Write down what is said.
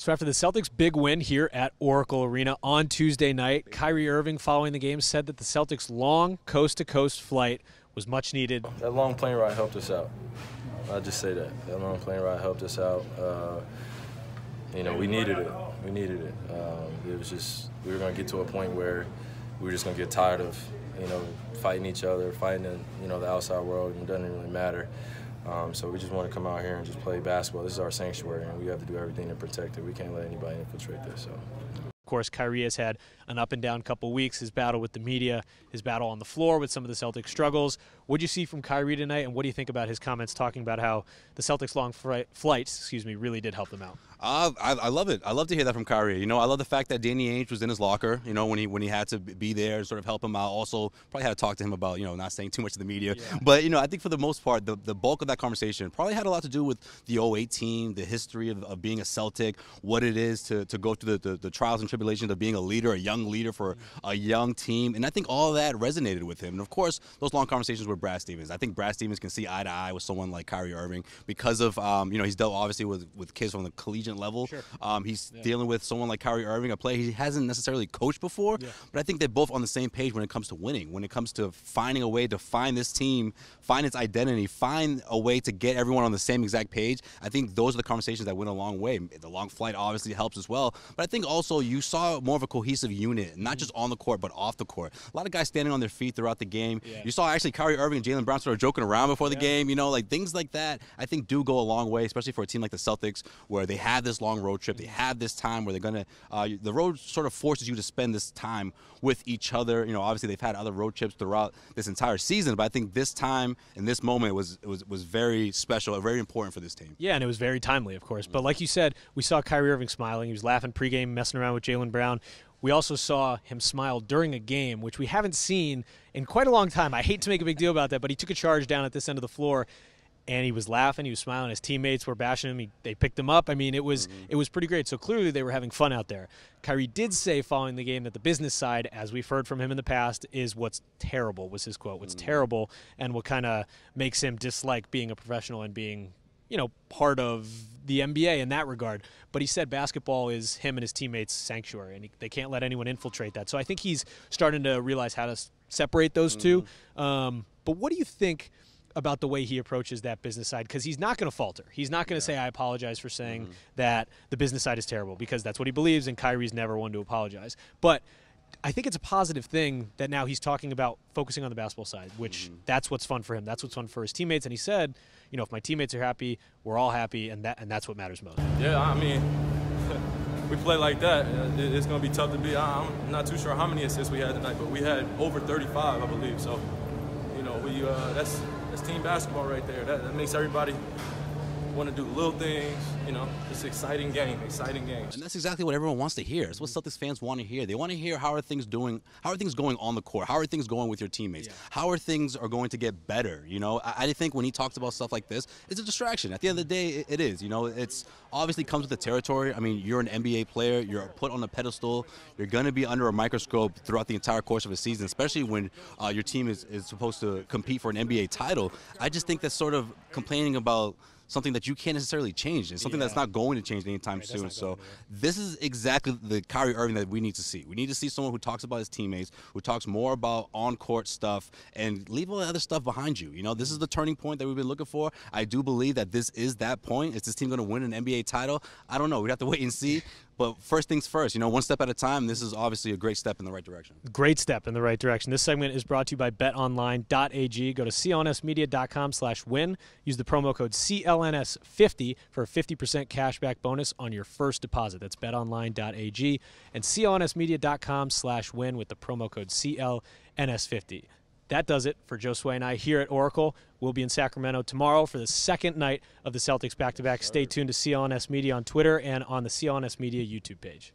So after the Celtics' big win here at Oracle Arena on Tuesday night, Kyrie Irving, following the game, said that the Celtics' long coast-to-coast flight was much needed. That long plane ride helped us out. I'll just say that. That long plane ride helped us out. You know, we needed it. We needed it. It was just, we were going to get to a point where we were just going to get tired of, you know, fighting each other, fighting in, you know, the outside world. It doesn't really matter. So we just want to come out here and just play basketball. This is our sanctuary, and we have to do everything to protect it. We can't let anybody infiltrate this. So. Of course, Kyrie has had an up-and-down couple weeks, his battle with the media, his battle on the floor with some of the Celtics' struggles. What do you see from Kyrie tonight, and what do you think about his comments talking about how the Celtics' long flights really did help them out? I love it. I love to hear that from Kyrie. You know, I love the fact that Danny Ainge was in his locker, you know, when he had to be there and sort of help him out. Also, probably had to talk to him about, you know, not saying too much to the media. Yeah. But, you know, I think for the most part, the bulk of that conversation probably had a lot to do with the 08 team, the history of being a Celtic, what it is to go through the trials and tribulations of being a leader, a young leader for a young team. And I think all of that resonated with him. And, of course, those long conversations with Brad Stevens. I think Brad Stevens can see eye to eye with someone like Kyrie Irving because of, you know, he's dealt obviously with kids from the collegiate level. Sure. He's dealing with someone like Kyrie Irving, a player he hasn't necessarily coached before, but I think they're both on the same page when it comes to winning, when it comes to finding a way to find this team, find its identity, find a way to get everyone on the same exact page. I think those are the conversations that went a long way. The long flight obviously helps as well, but I think also you saw more of a cohesive unit, not just on the court, but off the court. A lot of guys standing on their feet throughout the game. Yeah. You saw actually Kyrie Irving and Jaylen Brown sort of joking around before the game, you know, like things like that I think do go a long way, especially for a team like the Celtics where they have this long road trip, they have this time where they're going to, the road sort of forces you to spend this time with each other. You know, obviously they've had other road trips throughout this entire season, but I think this time and this moment was very special, very important for this team. Yeah, and it was very timely, of course. But like you said, we saw Kyrie Irving smiling. He was laughing pregame, messing around with Jaylen Brown. We also saw him smile during a game, which we haven't seen in quite a long time. I hate to make a big deal about that, but he took a charge down at this end of the floor, and he was laughing, he was smiling. His teammates were bashing him. They picked him up. I mean, it was pretty great. So clearly they were having fun out there. Kyrie did say following the game that the business side, as we've heard from him in the past, is what's terrible, was his quote. What's terrible and what kind of makes him dislike being a professional and being, you know, part of the NBA in that regard. But he said basketball is him and his teammates' sanctuary, and they can't let anyone infiltrate that. So I think he's starting to realize how to separate those two. But what do you think about the way he approaches that business side? Because he's not going to falter. He's not going to say, I apologize for saying that the business side is terrible, because that's what he believes, and Kyrie's never one to apologize. But I think it's a positive thing that now he's talking about focusing on the basketball side, which that's what's fun for him. That's what's fun for his teammates. And he said, you know, if my teammates are happy, we're all happy, and that's what matters most. Yeah, I mean, we play like that. It's going to be tough to beat. I'm not too sure how many assists we had tonight, but we had over 35, I believe. So, you know, that's team basketball right there. That makes everybody want to do little things, you know. It's an exciting game, exciting games. And that's exactly what everyone wants to hear. It's what Celtics fans want to hear. They want to hear how are things doing, how are things going on the court, how are things going with your teammates, how are things going to get better, you know. I think when he talks about stuff like this, it's a distraction. At the end of the day, it is, you know. It's obviously comes with the territory. I mean, you're an NBA player, you're put on a pedestal, you're going to be under a microscope throughout the entire course of a season, especially when your team is supposed to compete for an NBA title. I just think that's sort of complaining about something that you can't necessarily change. It's something that's not going to change anytime soon. So this is exactly the Kyrie Irving that we need to see. We need to see someone who talks about his teammates, who talks more about on-court stuff, and leave all the other stuff behind you. You know, this is the turning point that we've been looking for. I do believe that this is that point. Is this team going to win an NBA title? I don't know. We'd have to wait and see. But first things first, you know, one step at a time. This is obviously a great step in the right direction. Great step in the right direction. This segment is brought to you by betonline.ag. Go to clnsmedia.com/win. Use the promo code CLNS50 for a 50% cashback bonus on your first deposit. That's betonline.ag and clnsmedia.com/win with the promo code CLNS50. That does it for Josue and I here at Oracle. We'll be in Sacramento tomorrow for the second night of the Celtics back-to-back. Stay tuned to CLNS Media on Twitter and on the CLNS Media YouTube page.